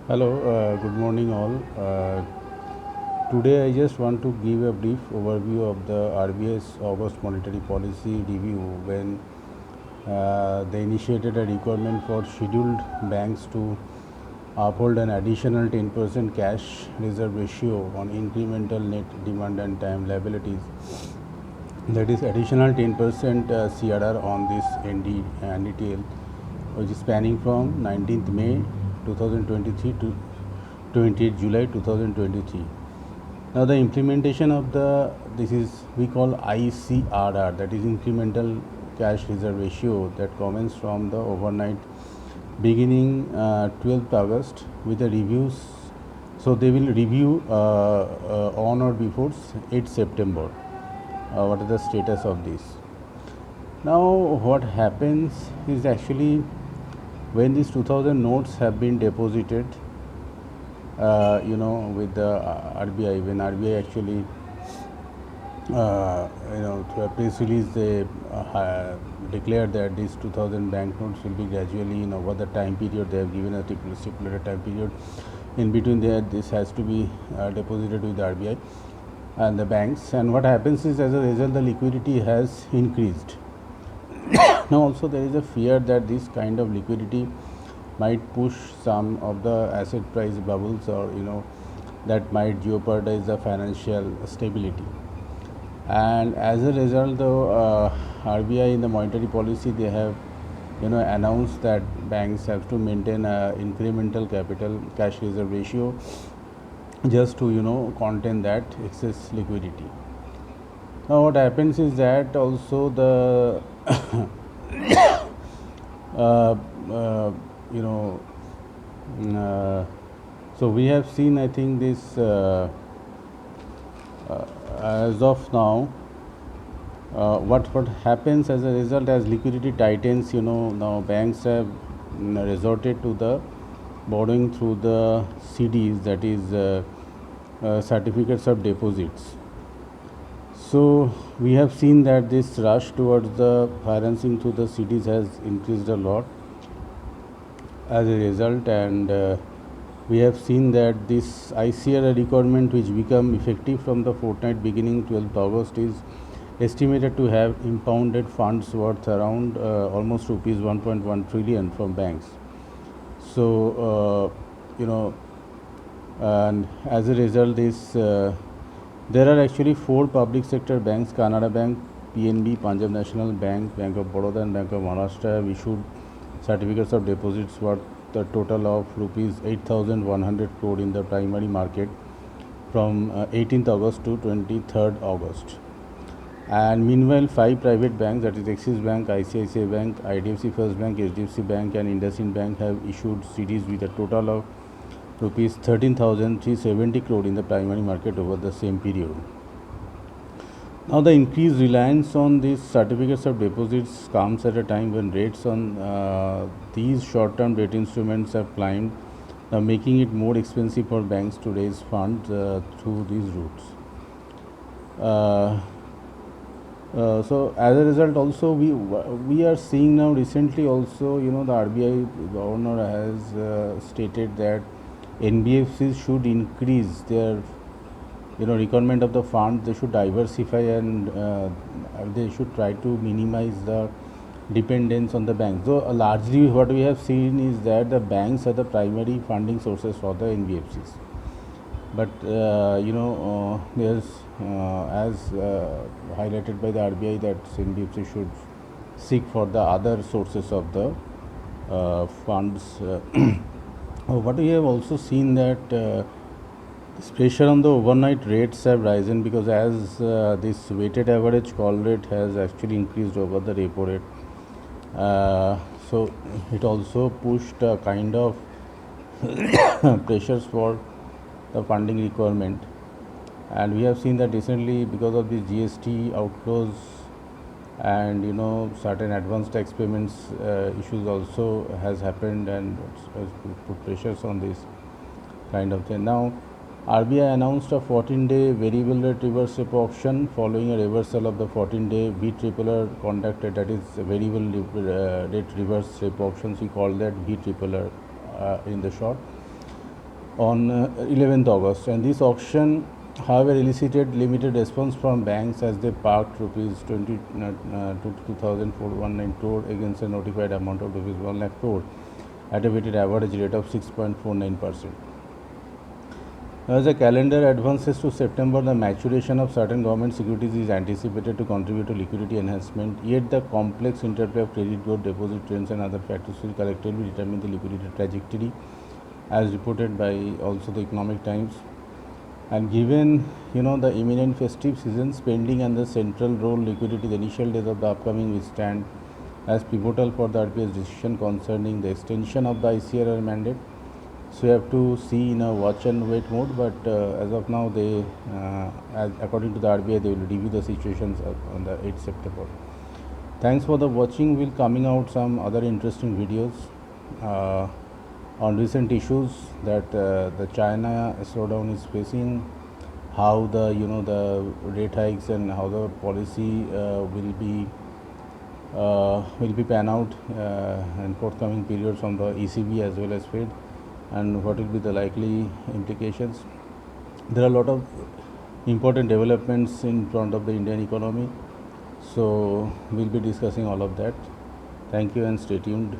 Hello, good morning all. Today I just want to give a brief overview of the RBI's August monetary policy review when they initiated a requirement for scheduled banks to uphold an additional 10% cash reserve ratio on incremental net demand and time liabilities. That is additional 10% CRR on this NDTL, which is spanning from 19th May 2023 to 28th July 2023. Now the implementation of this is we call ICRR, that is Incremental Cash Reserve Ratio, that commences from the overnight beginning 12th August with the reviews. So they will review on or before 8th September. What is the status of this? Now what happens is actually when these 2000 notes have been deposited with the RBI, when RBI actually through a press release they declared that these 2000 banknotes will be gradually over the time period. They have given a stipulated time period. In between there, this has to be deposited with the RBI and the banks, and what happens is as a result the liquidity has increased. Now also there is a fear that this kind of liquidity might push some of the asset price bubbles, or that might jeopardize the financial stability. And as a result, the RBI in the monetary policy, they have announced that banks have to maintain a incremental capital cash reserve ratio just to contain that excess liquidity. Now what happens is that also the so we have seen, I think, this as of now what happens as a result, as liquidity tightens, now banks have resorted to the borrowing through the CDs, that is certificates of deposits. So we have seen that this rush towards the financing through the CDs has increased a lot as a result, and we have seen that this ICRR requirement, which become effective from the fortnight beginning 12th August, is estimated to have impounded funds worth around almost rupees 1.1 trillion from banks. So and as a result, this there are actually 4 public sector banks: Canara Bank, PNB, Punjab National Bank, Bank of Baroda and Bank of Maharashtra have issued certificates of deposits worth a total of rupees 8,100 crore in the primary market from 18th August to 23rd August. And meanwhile, 5 private banks, that is Axis Bank, ICICI Bank, IDFC First Bank, HDFC Bank and IndusInd Bank, have issued CDs with a total of rupees 13,370 crore in the primary market over the same period. Now the increased reliance on these certificates of deposits comes at a time when rates on these short-term debt instruments have climbed, making it more expensive for banks to raise funds through these routes. So as a result, also we are seeing now recently also, the RBI governor has stated that NBFCs should increase their requirement of the fund. They should diversify and they should try to minimize the dependence on the banks. So largely what we have seen is that the banks are the primary funding sources for the NBFCs. But there's as highlighted by the RBI that NBFC should seek for the other sources of the funds. What we have also seen that this pressure on the overnight rates have risen, because as this weighted average call rate has actually increased over the repo rate, so it also pushed a kind of pressures for the funding requirement. And we have seen that recently, because of the GST outflows and certain advanced tax payments issues also has happened and has put pressures on this kind of thing. Now RBI announced a 14-day variable rate reverse repo option following a reversal of the 14-day VRRR conducted, that is variable rate reverse repo options. We call that VRRR in the short. on 11th August, and this auction however elicited limited response from banks as they parked rupees 22,419 crore against a notified amount of rupees 1 lakh crore at a weighted average rate of 6.49%. As the calendar advances to September, the maturation of certain government securities is anticipated to contribute to liquidity enhancement, yet the complex interplay of credit growth, deposit trends and other factors will collectively determine the liquidity trajectory, as reported by also the Economic Times. And given the imminent festive season, spending and the central role liquidity, the initial days of the upcoming will stand as pivotal for the RBI's decision concerning the extension of the CRR mandate. So you have to see in a watch and wait mode, but as of now, according to the RBI, they will review the situations on the 8th September. Thanks for the watching. We'll coming out some other interesting videos on recent issues that the China slowdown is facing, how the the rate hikes and how the policy will be pan out in forthcoming periods from the ECB as well as Fed, and what will be the likely implications. There are a lot of important developments in front of the Indian economy, so we'll be discussing all of that. Thank you and stay tuned.